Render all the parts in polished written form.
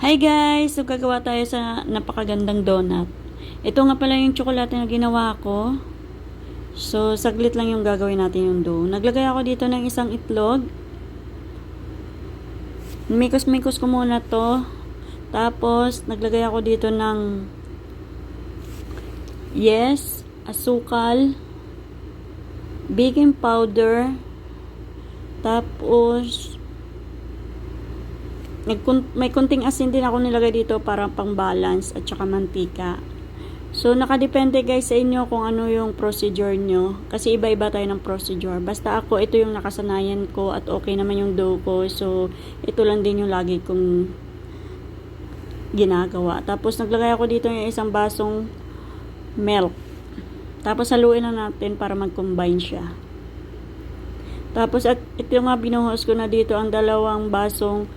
Hi guys! So gagawa tayo sa napakagandang donut. Ito nga pala yung tsokolate na ginawa ko. So saglit lang yung gagawin natin yung dough. Naglagay ako dito ng isang itlog. Mikos-mikos ko muna to. Tapos naglagay ako dito ng asukal, baking powder, tapos may kunting asin din ako nilagay dito para pang balance at saka mantika. So nakadepende guys sa inyo kung ano yung procedure nyo, kasi iba-iba tayo ng procedure. Basta ako, ito yung nakasanayan ko at okay naman yung dough ko, so ito lang din yung lagi kong ginagawa. Tapos naglagay ako dito ng isang basong milk, tapos haluin na natin para mag-combine siya. Tapos at ito nga, binuhos ko na dito ang 2 basong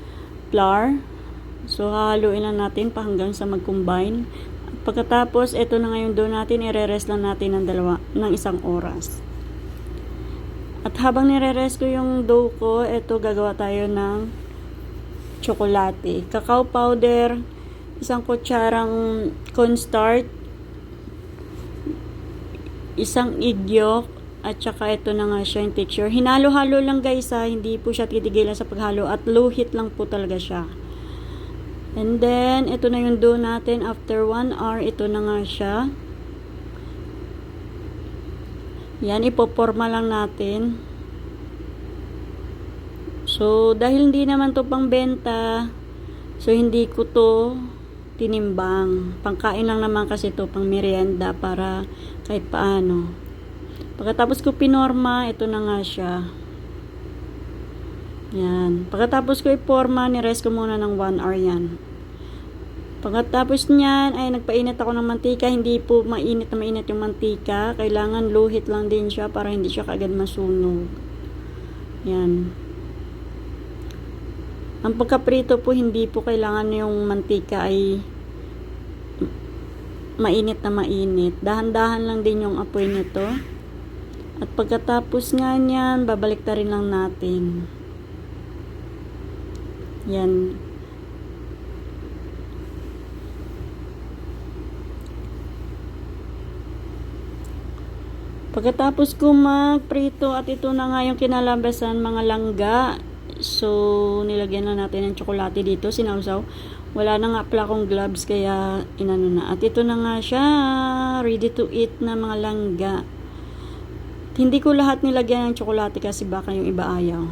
flour. So hahaluin lang natin pa hanggang sa mag-combine. Pagkatapos, ito na ngayon dough natin, i-rest lang natin ng 1 oras. At habang nire-rest ko yung dough ko, ito gagawa tayo ng tsokolate. Cacao powder, 1 kutsarang cornstarch, 1 egg yolk, at saka ito na nga siya yung texture. Hinalo-halo lang guys ha, hindi po siya titigilan sa paghalo at low heat lang po talaga siya. And then, ito na yung dough natin after 1 hour, ito na nga siya. Yan, ipoporma lang natin. So, dahil hindi naman to pang benta, so hindi ko to tinimbang. Pangkain lang naman kasi to, pang merienda para kahit paano. Pagkatapos ko pinorma, ito na nga siya. Yan. Pagkatapos ko iporma, nirest ko muna ng 1 hour yan. Pagkatapos niyan, ay nagpainit ako ng mantika. Hindi po mainit na mainit yung mantika. Kailangan low heat lang din siya para hindi siya kaagad masunog. Yan. Ang pagkaprito po, hindi po kailangan yung mantika ay mainit na mainit. Dahan-dahan lang din yung apoy nito. At pagkatapos nga niyan, babalik ta rin lang natin. Yan. Pagkatapos ko magprito, at ito na nga yung kinalabasan, mga langga. So, nilagyan na natin ng tsokolate dito, sinawsaw. Wala na nga pala akong gloves, kaya inano na. At ito na nga siya, ready to eat na mga langga. Hindi ko lahat nilagyan ng tsokolate kasi baka yung iba ayaw.